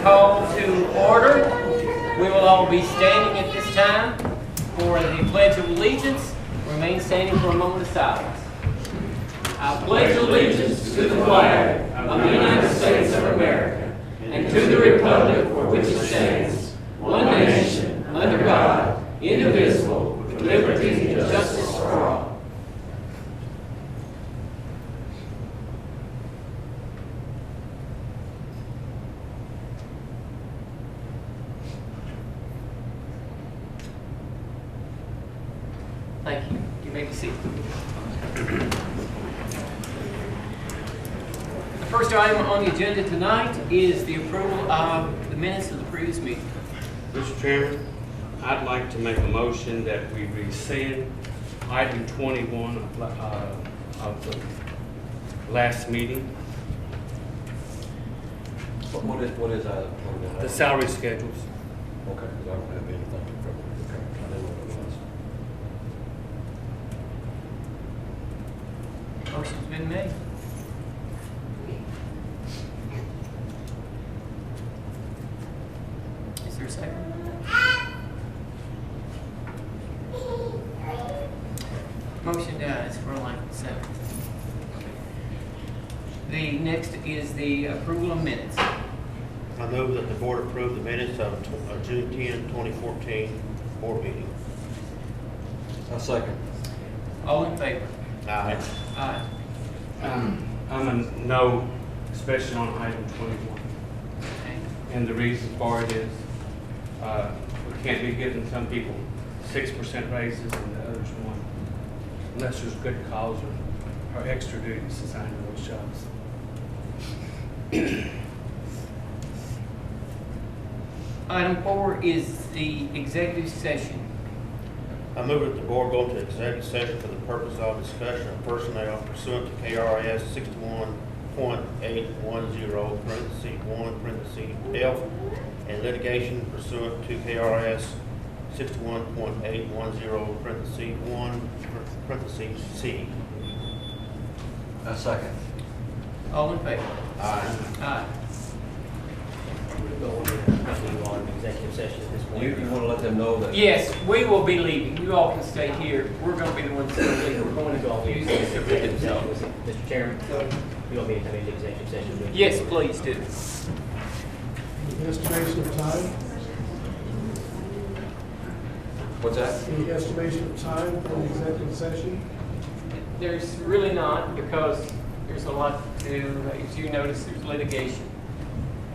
call to order. We will all be standing at this time for the Pledge of Allegiance. Remain standing for a moment of silence. I pledge allegiance to the flag of the United States of America and to the republic for which it stands, one nation, under God, indivisible, with liberty and justice for all. Thank you. You may be seated. The first item on the agenda tonight is the approval of the minutes of the previous meeting. Mr. Chairman, I'd like to make a motion that we rescind item 21 of the last meeting, What is item 21? the salary schedules. Okay, because I don't have anything in front of me. Okay, I know what it was. Motion's been made. Is there a second? Motion dies for lack of second. The next is the approval of minutes. I move that the board approve the minutes of June 10, 2014 board meeting. A second. All in favor? Aye. Aye. I'm a no, especially on item 21. Okay. And the reason for it is we can't be giving some people 6% raises and the others 1, unless there's good cause or extra duties assigned to those jobs. Item 4 is the executive session. I move that the board go into executive session for the purpose of discussion of personnel pursuant to KRS 61.810, parentheses 1, parentheses F, and litigation pursuant to KRS 61.810, parentheses 1, parentheses C. A second. All in favor? Aye. Aye. Continue on executive session at this point. You want to let them know that? Yes, we will be leaving. You all can stay here. We're going to be the ones that leave. We're going You all to be use in this executive superintendent. session. Mr. Chairman, you want me to come into executive session? with you? Yes, please do. Estimation of time? What's that? Any estimation of time for the executive session? There's really not, because there's a lot to do. As you notice, there's litigation,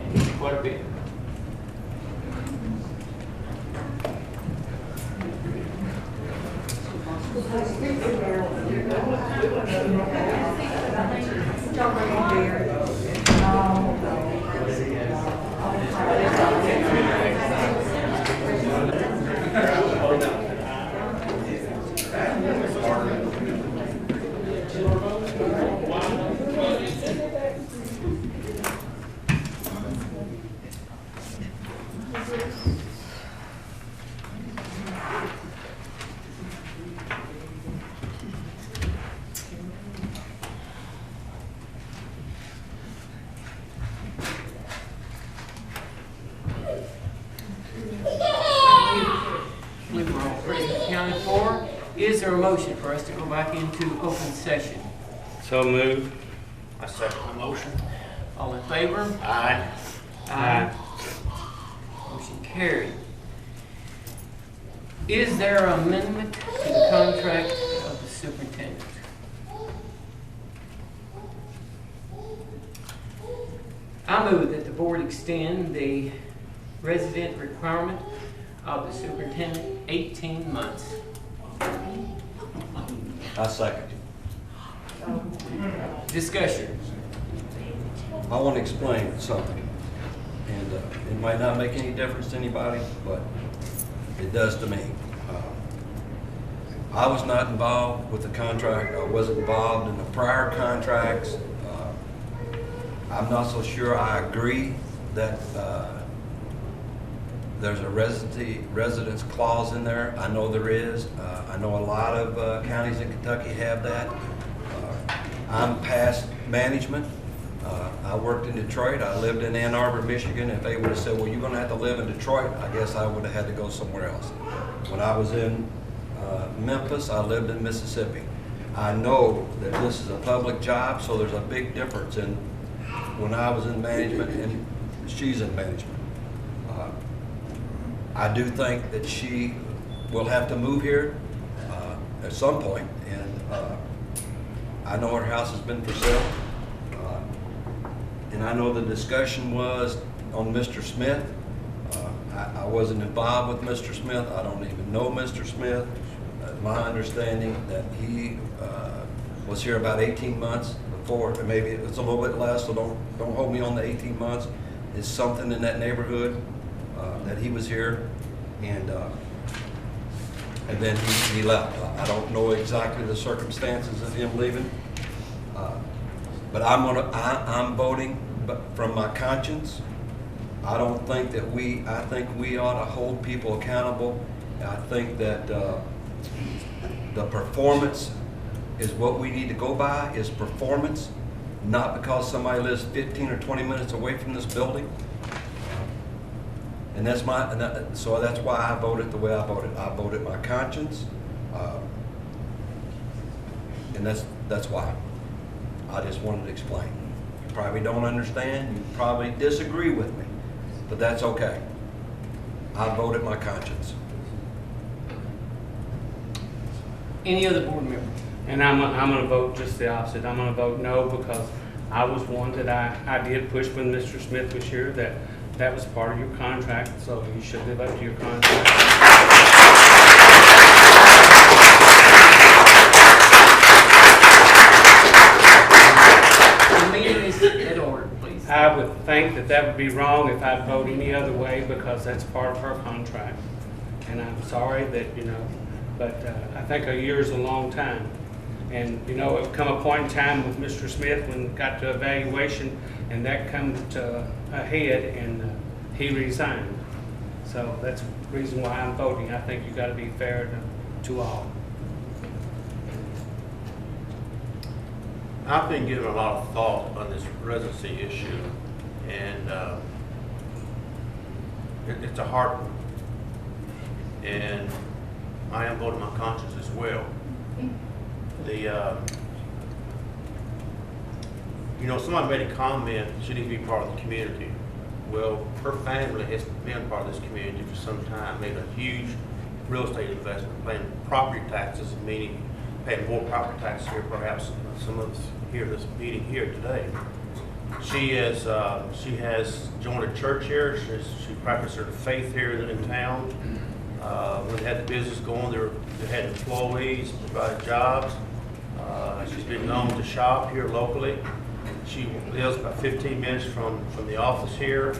and quite a bit. We were all present accounted for. Is there a motion for us to go back into open session? So move. I second the motion. All in favor? Aye. Aye. Motion carried. Is there an amendment to the contract of the superintendent? I move that the board extend the resident requirement of the superintendent 18 months. I second. Discussion. I want to explain something, and it might not make any difference to anybody, but it does to me. I was not involved with the contract. I wasn't involved in the prior contracts. I'm not so sure I agree that there's a residence clause in there. I know there is. I know a lot of counties in Kentucky have that. I'm past management. I worked in Detroit. I lived in Ann Arbor, Michigan. If they would have said, well, you're going to have to live in Detroit, I guess I would have had to go somewhere else. When I was in Memphis, I lived in Mississippi. I know that this is a public job, so there's a big difference in when I was in management and she's in management. I do think that she will have to move here at some point, and I know her house has been for sale. And I know the discussion was on Mr. Smith. I wasn't involved with Mr. Smith. I don't even know Mr. Smith. My understanding that he was here about 18 months before, or maybe it's a little bit less, so don't hold me on the 18 months. It's something in that neighborhood that he was here, and then he left. I don't know exactly the circumstances of him leaving, but I'm voting from my conscience. I don't think that I think we ought to hold people accountable. I think that the performance is what we need to go by, is performance, not because somebody lives 15 or 20 minutes away from this building. And so that's why I voted the way I voted. I voted my conscience, and that's why. I just wanted to explain. You probably don't understand. You probably disagree with me, but that's okay. I voted my conscience. Any other board member? And I'm going to vote just the opposite. I'm going to vote no, because I was one that I did push when Mr. Smith was here that was part of your contract, so you should live up to your contract. The meeting is in order, please. I would think that would be wrong if I'd vote any other way, because that's part of her contract. And I'm sorry that, but I think a year is a long time. And, it would come a point in time with Mr. Smith when it got to evaluation, and that come to a head, and he resigned. So that's the reason why I'm voting. I think you got to be fair to all. I've been giving a lot of thought on this residency issue, and it's a hard one. And I am voting my conscience as well. Somebody made a comment, she needs to be part of the community. Well, her family has been part of this community for some time, made a huge real estate investment, paying property taxes, meaning paying more property taxes here, perhaps some of us here, this meeting here today. She has joined a church here. She practiced her faith here in town. When they had the business going, they had employees, provided jobs. She's been known to shop here locally. She lives about 15 minutes from the office here,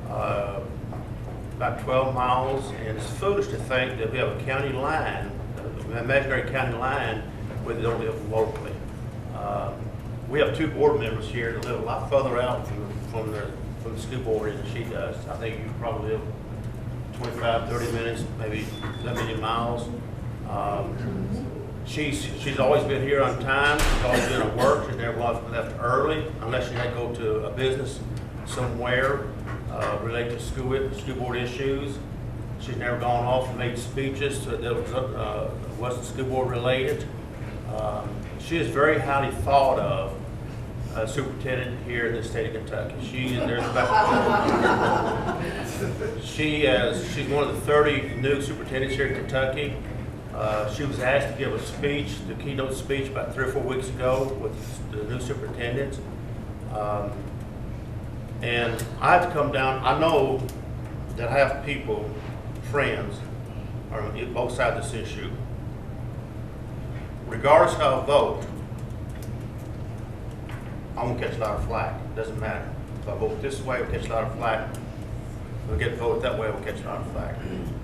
about 12 miles, and it's foolish to think that we have a county line, an imaginary county line, where they don't live locally. We have two board members here that live a lot further out from the school board than she does. I think you probably live 25, 30 minutes, maybe that many miles. She's always been here on time. She's always been at work. She's never left early unless she had to go to a business somewhere related to school board issues. She's never gone off and made speeches that wasn't school board related. She is very highly thought of superintendent here in the state of Kentucky. She's one of the 30 new superintendents here in Kentucky. She was asked to give a speech, the keynote speech, about 3 or 4 weeks ago with the new superintendents. And I have to come down. I know that I have people, friends, are on both sides of this issue. Regardless of how I vote, I'm going to catch a lot of flack. It doesn't matter. If I vote this way, I'll catch a lot of flack. If I get voted that way, I'll catch a lot of flack.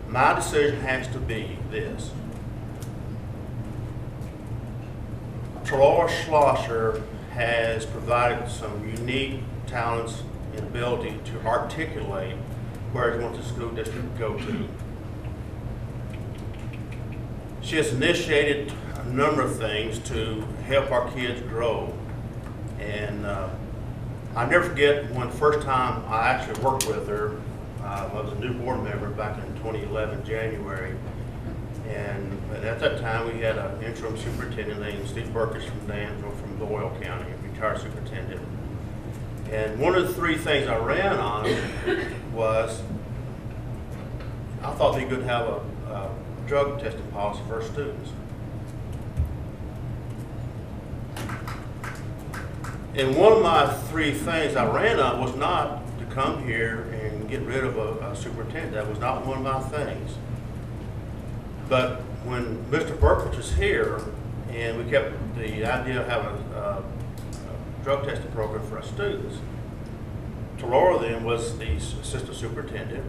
My decision has to be this. Laura Schlosser has provided some unique talents and ability to articulate where he wants the school district to go to. She has initiated a number of things to help our kids grow, and I never forget when the first time I actually worked with her. I was a new board member back in 2011, January. And at that time, we had an interim superintendent named Steve Burkish from Danville, from Doyle County, a retired superintendent. And one of the three things I ran on was, I thought they could have a drug testing policy for our students. And one of my three things I ran on was not to come here and get rid of a superintendent. That was not one of my things. But when Mr. Burkett was here, and we kept the idea of having a drug testing program for our students, Laura then was the assistant superintendent.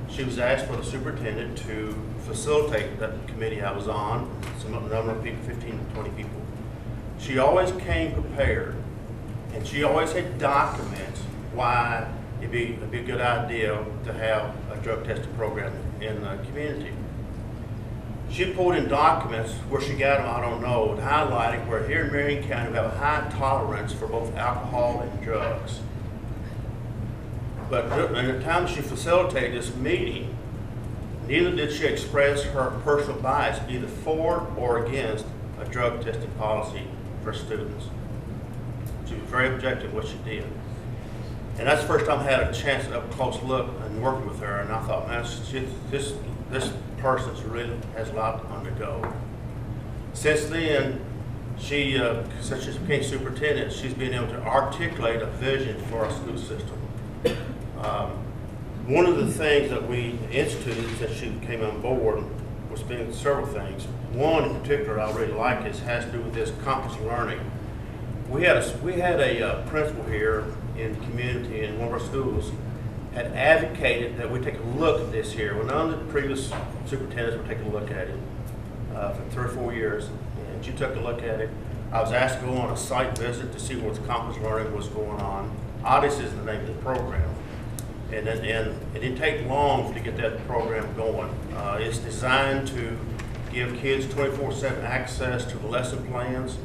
She was asked for the superintendent to facilitate that committee I was on, some number of people, 15 to 20 people. She always came prepared, and she always had documents why it'd be a good idea to have a drug testing program in the community. She pulled in documents where she got them, I don't know, highlighting where here in Marion County we have a high tolerance for both alcohol and drugs. But at the time she facilitated this meeting, neither did she express her personal bias either for or against a drug testing policy for students. She was very objective in what she did. And that's the first time I had a chance to have a close look and working with her, and I thought, man, this person really has a lot to undergo. Since then, since she became superintendent, she's been able to articulate a vision for our school system. One of the things that we instituted since she came on board was been several things. One in particular I really like has to do with this compass learning. We had a principal here in the community in one of our schools had advocated that we take a look at this here. Well, none of the previous superintendents were taking a look at it for 3 or 4 years, and she took a look at it. I was asked to go on a site visit to see what compass learning was going on. Odyssey is the name of the program. And it didn't take long to get that program going. It's designed to give kids 24/7 access to the lesson plans.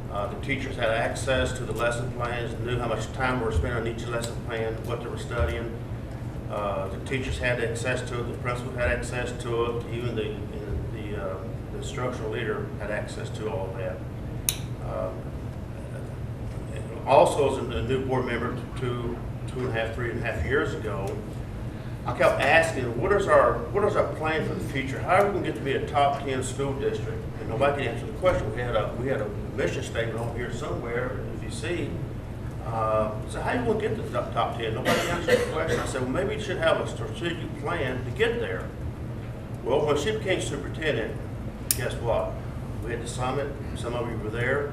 The teachers had access to the lesson plans, knew how much time we were spending on each lesson plan, what they were studying. The teachers had access to it, the principal had access to it, even the instructional leader had access to all of that. Also, as a new board member, 3.5 years ago, I kept asking, what is our plan for the future? How are we going to get to be a top 10 school district? And nobody could answer the question. We had a mission statement over here somewhere, if you see. So how are you going to get to the top 10? Nobody answered the question. I said, well, maybe you should have a strategic plan to get there. Well, when she became superintendent, guess what? We had the summit. Some of you were there.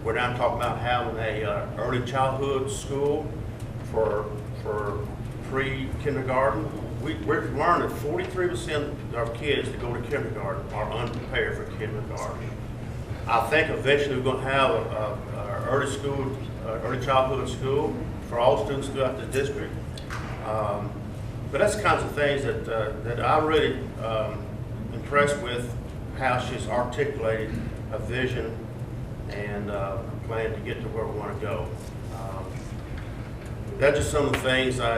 We're now talking about having a early childhood school for pre-kindergarten. We're learning that 43% of our kids that go to kindergarten are unprepared for kindergarten. I think eventually we're going to have a early childhood school for all students throughout the district. But that's the kinds of things that I'm really impressed with, how she's articulated a vision and plan to get to where we want to go. That's just some of the things I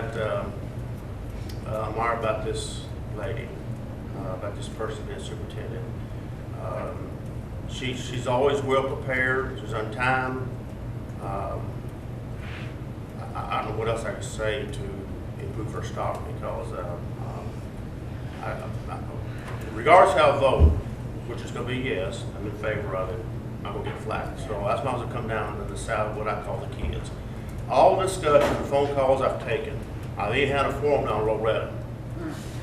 admire about this lady, about this person being superintendent. She's always well prepared. She's on time. I don't know what else I could say to improve her stock, because regardless of how I vote, which is going to be yes, I'm in favor of it, I'm going to get flack. So that's why I was going to come down and decide what I call the kids. All discussion, phone calls I've taken, I've even had a forum down Loretta.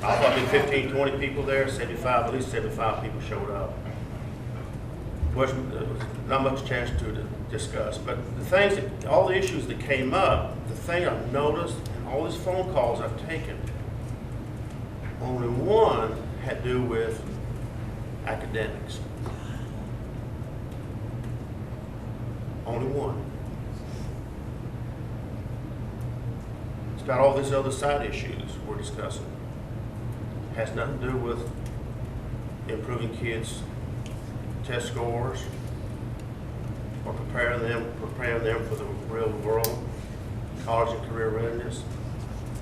I thought there'd be 15, 20 people there, 75, at least 75 people showed up. Was not much chance to discuss, but the things that, all the issues that came up, the thing I've noticed in all these phone calls I've taken, only one had to do with academics. Only one. It's got all these other side issues we're discussing. Has nothing to do with improving kids' test scores or preparing them for the real world, college and career readiness.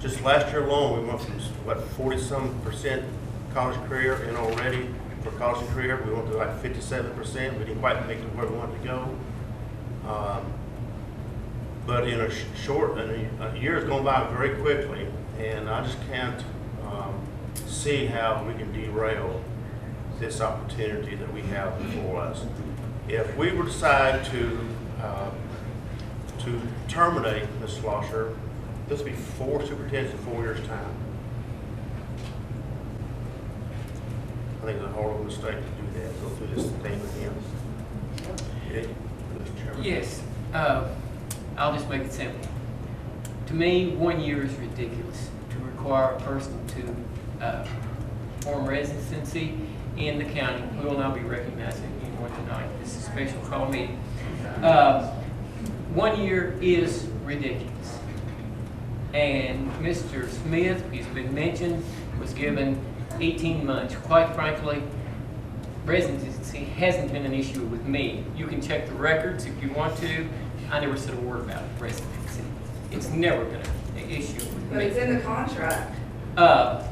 Just last year alone, we went from, what, 40-some% college career and already for college and career, we went to like 57%. We didn't quite make it where we wanted to go. But in a year has gone by very quickly, and I just can't see how we can derail this opportunity that we have before us. If we were to decide to terminate Ms. Schlosser, this will be 4 superintendents in 4 years' time. I think it's a horrible mistake to do that, go through this thing again. Okay, Mr. Chairman. Yes, I'll just make it simple. To me, 1 year is ridiculous to require a person to form residency in the county. We will not be recognizing anyone tonight. This is a special call meeting. 1 year is ridiculous. And Mr. Smith, he's been mentioned, was given 18 months. Quite frankly, residency hasn't been an issue with me. You can check the records if you want to. I never said a word about residency. It's never been an issue with me. But it's in the contract. That's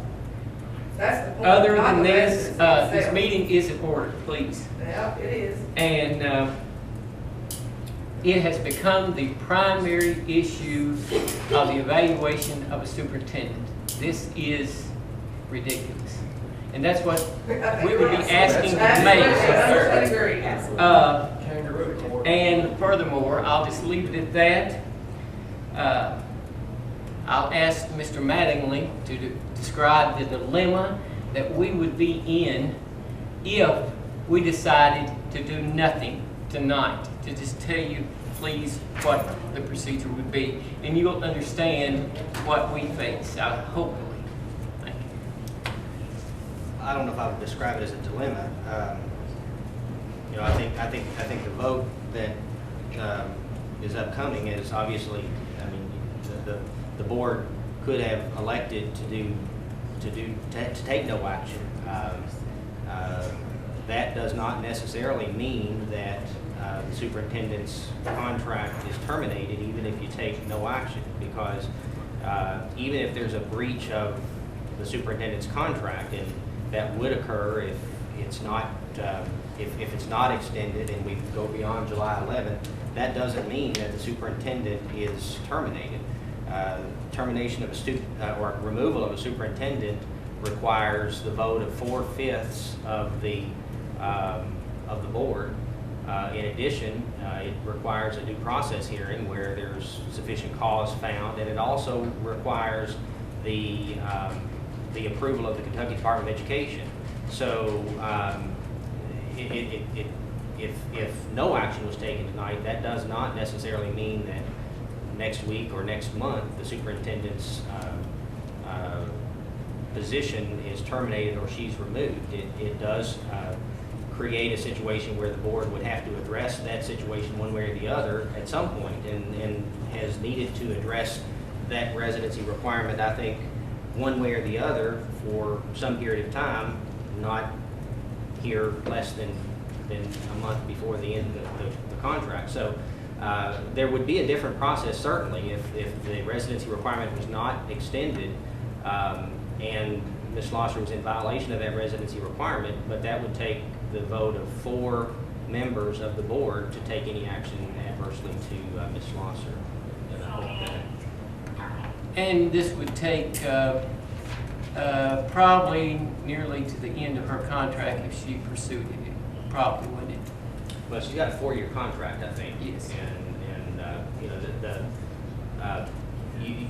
the point. Other not than the this, residency this itself. meeting is in order, please. Yeah, it is. And it has become the primary issue of the evaluation of a superintendent. This is ridiculous. And that's what we would be asking to make. I agree. And furthermore, I'll just leave it at that. I'll ask Mr. Mattingly to describe the dilemma that we would be in if we decided to do nothing tonight, to just tell you, please, what the procedure would be, and you'll understand what we face, hopefully. Thank you. I don't know if I would describe it as a dilemma. You know, I think the vote that is upcoming is obviously, I mean, the board could have elected to take no action. That does not necessarily mean that the superintendent's contract is terminated, even if you take no action, because even if there's a breach of the superintendent's contract, and that would occur if it's not if it's not extended and we go beyond July 11th, that doesn't mean that the superintendent is terminated. Termination of a or removal of a superintendent requires the vote of 4/5 of the board. In addition, it requires a due process hearing where there's sufficient cause found, and it also requires the approval of the Kentucky Department of Education. So if no action was taken tonight, that does not necessarily mean that next week or next month the superintendent's position is terminated or she's removed. It does create a situation where the board would have to address that situation one way or the other at some point, and has needed to address that residency requirement, I think, one way or the other for some period of time, not here less than a month before the end of the contract. So there would be a different process, certainly, if the residency requirement was not extended and Ms. Schlosser was in violation of that residency requirement, but that would take the vote of 4 members of the board to take any action adversely to Ms. Schlosser. And I hope that. And this would take probably nearly to the end of her contract if she pursued it. Probably, wouldn't it? Well, she's got a 4-year contract, I think. Yes. And you know,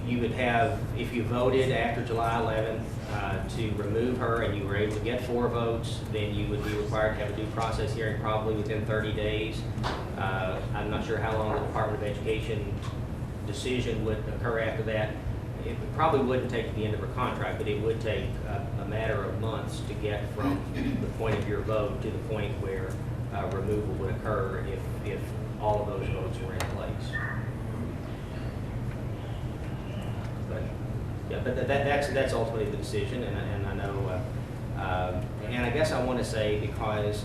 you would have, if you voted after July 11th to remove her and you were able to get 4 votes, then you would be required to have a due process hearing probably within 30 days. I'm not sure how long the Department of Education decision would occur after that. It probably wouldn't take to the end of her contract, but it would take a matter of months to get from the point of your vote to the point where removal would occur if all of those votes were in place. But yeah, but that's ultimately the decision, and I know, and I guess I want to say, because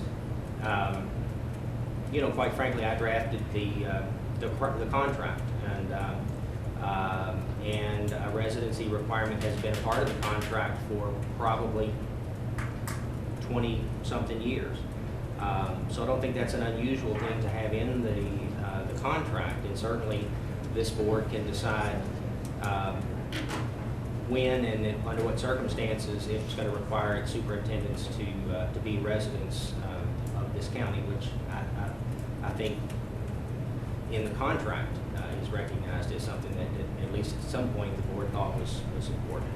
you know, quite frankly, I drafted the contract, and a residency requirement has been a part of the contract for probably 20-something years. So I don't think that's an unusual thing to have in the contract, and certainly this board can decide when and under what circumstances it's going to require its superintendents to be residents of this county, which I think in the contract is recognized as something that at least at some point the board thought was important.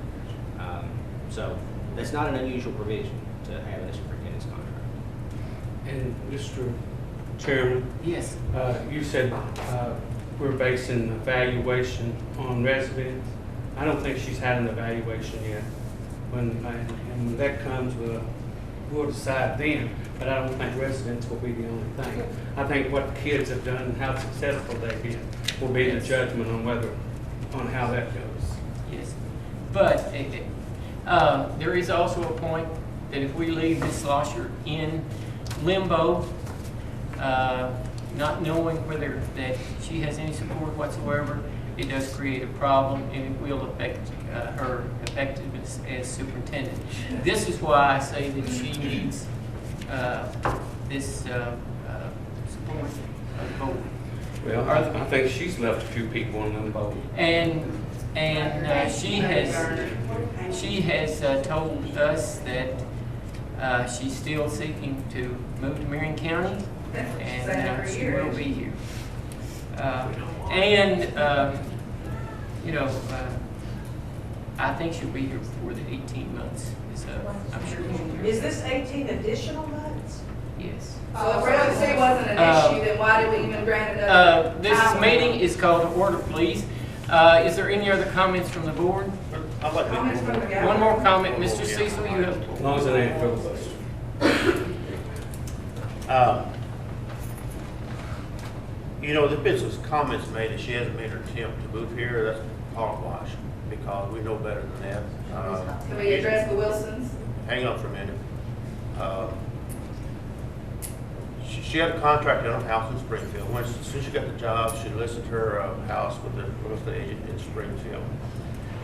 So that's not an unusual provision to have in a superintendent's contract. And Mr. Chairman, Yes. you said we're basing evaluation on residents. I don't think she's had an evaluation yet. When that comes, we'll decide then, but I don't think residents will be the only thing. I think what the kids have done and how successful they've been will be the judgment on how that goes. Yes. But there is also a point that if we leave Ms. Slosher in limbo, not knowing whether that she has any support whatsoever, it does create a problem, and it will affect her effectiveness as superintendent. This is why I say that she needs this support of the board. Well, I think she's left a few people in limbo. And she has told us that she's still seeking to move to Marion County, and she will be here. I think she'll be here before the 18 months is up. I'm sure she'll be here. Is this 18 additional months? Yes. So if residency wasn't an issue, then why did we even grant it? This meeting is called to order, please. Is there any other comments from the board? I'd like to Comments from the gallery? One more comment, Mr. Cecil, you have. As long as it ain't filibuster. There's been some comments made that she hasn't made her attempt to move here. That's hogwash, because we know better than that. Can we address the Wilsons? Hang on for a minute. She had a contract on a house in Springfield. As soon as she got the job, she listed her house with the real estate agent in Springfield.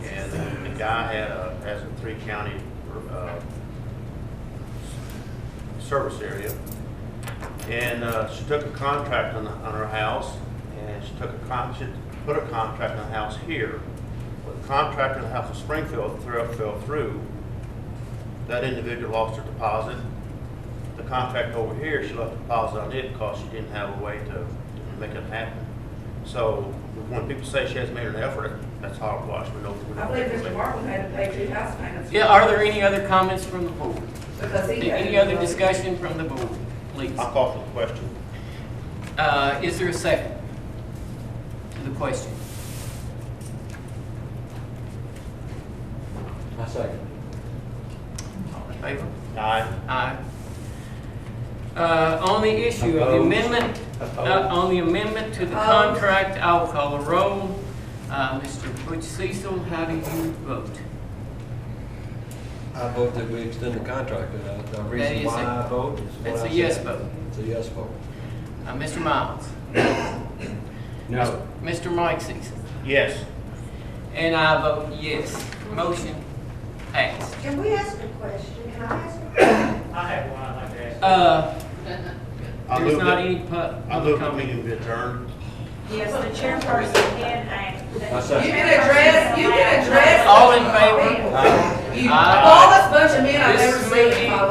And the guy has a 3-county service area. And she took a contract on her house, and she put a contract on the house here. But the contract on the house in Springfield fell through. That individual lost her deposit. The contract over here, she left a deposit on it because she didn't have a way to make it happen. So when people say she hasn't made an effort, that's hogwash. We know. I believe Mr. Markland had to pay 2 house payments. Yeah, are there any other comments from the board? Because he had Any other discussion from the board, please? I'll call for the question. Is there a second to the question? I second. All in favor? Aye. Aye. On the issue of the amendment, on the amendment to the contract, I'll call a roll. Mr. Butch Cecil, how do you vote? I vote that we extend the contract. The That reason is why a- I vote is what That's I a yes said. vote. It's a yes vote. Mr. Miles? No. Mr. Mike Cecil? Yes. And I vote yes. Motion passed. Can we ask a question? Can I ask a question? I have one I'd like to ask. There's not any I public move the comment. meeting be adjourned. Yes, the chairperson can act. I second. You can address. All in favor? You, Aye. all this bunch of men I've This never seen in meeting my